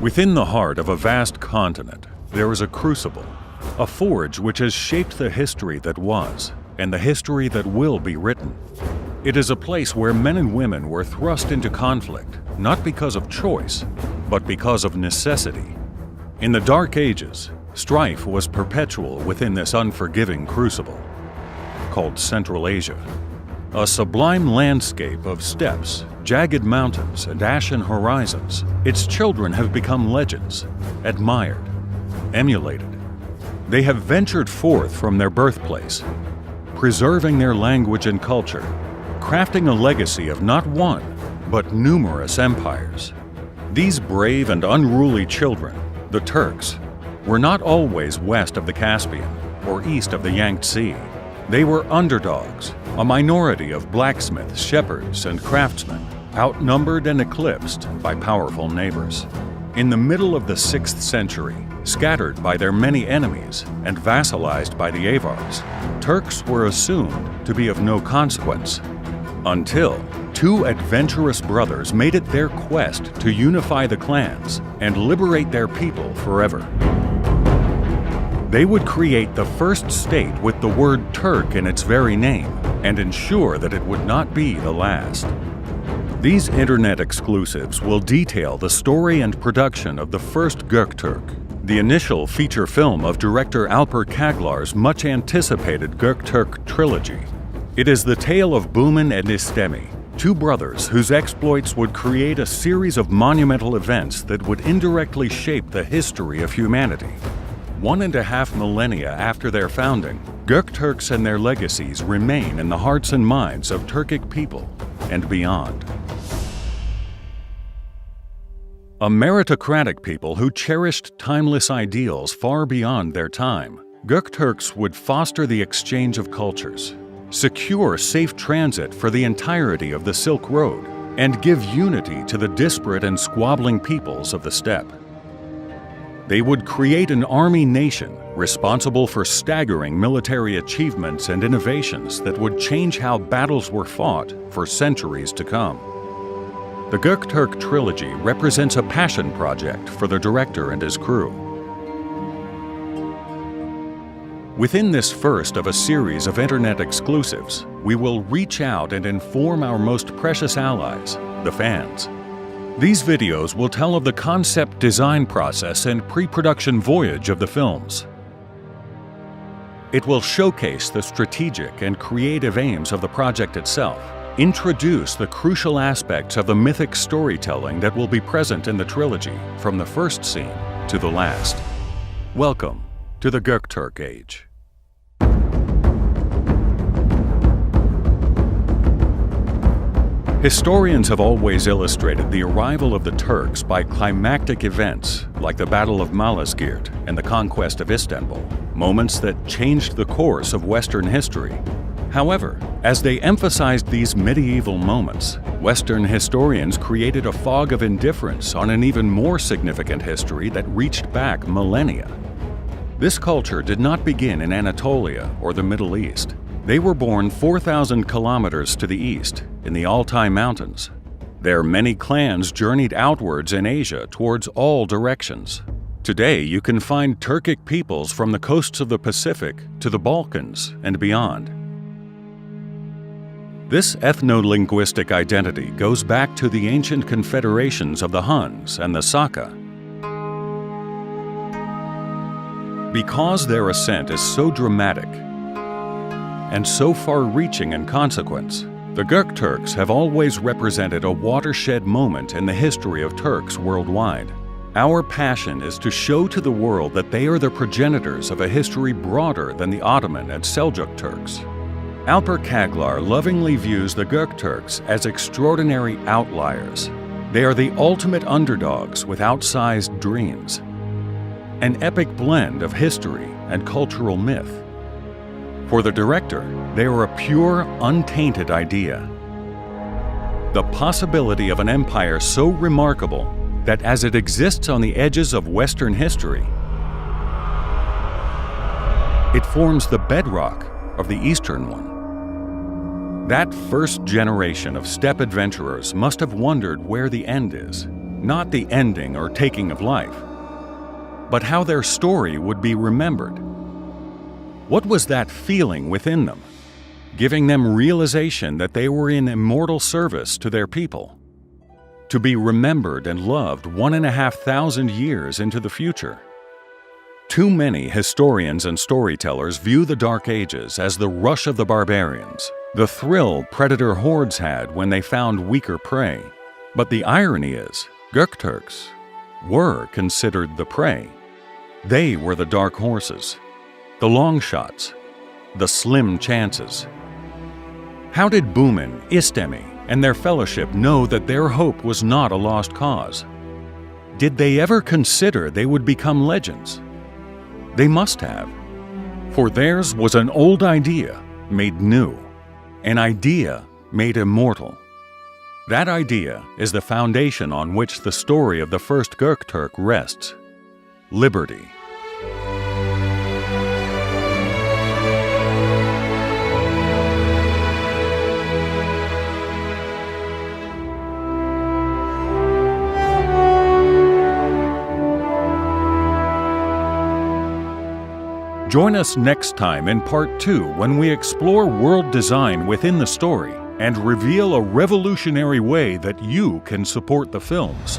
Within the heart of a vast continent, there is a crucible, a forge which has shaped the history that was and the history that will be written. It is a place where men and women were thrust into conflict, not because of choice, but because of necessity. In the Dark Ages, strife was perpetual within this unforgiving crucible, called Central Asia. A sublime landscape of steppes, jagged mountains, and ashen horizons, its children have become legends, admired, emulated. They have ventured forth from their birthplace, preserving their language and culture, crafting a legacy of not one, but numerous empires. These brave and unruly children, the Turks, were not always west of the Caspian or east of the Yangtze. They were underdogs, a minority of blacksmiths, shepherds, and craftsmen, outnumbered and eclipsed by powerful neighbors. In the middle of the 6th century, scattered by their many enemies and vassalized by the Avars, Turks were assumed to be of no consequence, until two adventurous brothers made it their quest to unify the clans and liberate their people forever. They would create the first state with the word Turk in its very name and ensure that it would not be the last. These internet exclusives will detail the story and production of the first Göktürk, the initial feature film of director Alper ÇAÐLAR'dan much-anticipated Göktürk trilogy. It is the tale of Buman and İstemi, two brothers whose exploits would create a series of monumental events that would indirectly shape the history of humanity. 1.5 millennia after their founding, Göktürks and their legacies remain in the hearts and minds of Turkic people and beyond. A meritocratic people who cherished timeless ideals far beyond their time, Göktürks would foster the exchange of cultures, secure safe transit for the entirety of the Silk Road, and give unity to the disparate and squabbling peoples of the steppe. They would create an army nation responsible for staggering military achievements and innovations that would change how battles were fought for centuries to come. The Göktürk trilogy represents a passion project for the director and his crew. Within this first of a series of internet exclusives, we will reach out and inform our most precious allies, the fans. These videos will tell of the concept design process and pre-production voyage of the films. It will showcase the strategic and creative aims of the project itself, introduce the crucial aspects of the mythic storytelling that will be present in the trilogy from the first scene to the last. Welcome to the Göktürk Age. Historians have always illustrated the arrival of the Turks by climactic events like the Battle of Malazgirt and the conquest of Istanbul, moments that changed the course of Western history. However, as they emphasized these medieval moments, Western historians created a fog of indifference on an even more significant history that reached back millennia. This culture did not begin in Anatolia or the Middle East. They were born 4,000 kilometers to the east, in the Altai Mountains. Their many clans journeyed outwards in Asia towards all directions. Today, you can find Turkic peoples from the coasts of the Pacific to the Balkans and beyond. This ethno-linguistic identity goes back to the ancient confederations of the Huns and the Saka. Because their ascent is so dramatic and so far-reaching in consequence, the Göktürks have always represented a watershed moment in the history of Turks worldwide. Our passion is to show to the world that they are the progenitors of a history broader than the Ottoman and Seljuk Turks. Alper ÇAÐLAR lovingly views the Göktürks as extraordinary outliers. They are the ultimate underdogs with outsized dreams. An epic blend of history and cultural myth. For the director, they are a pure, untainted idea. The possibility of an empire so remarkable that as it exists on the edges of Western history, it forms the bedrock of the Eastern one. That first generation of steppe adventurers must have wondered where the end is. not the ending or taking of life, but how their story would be remembered. What was that feeling within them, giving them realization that they were in immortal service to their people, to be remembered and loved 1,500 years into the future? Too many historians and storytellers view the Dark Ages as the rush of the barbarians, the thrill predator hordes had when they found weaker prey. But the irony is, Göktürks were considered the prey. They were the dark horses, the long shots, the slim chances. How did Böhmen, İşlemi, and their fellowship know that their hope was not a lost cause? Did they ever consider they would become legends? They must have, for theirs was an old idea made new, an idea made immortal. That idea is the foundation on which the story of the first Göktürk rests: liberty. Join us next time in Part 2 when we explore world design within the story and reveal a revolutionary way that you can support the films.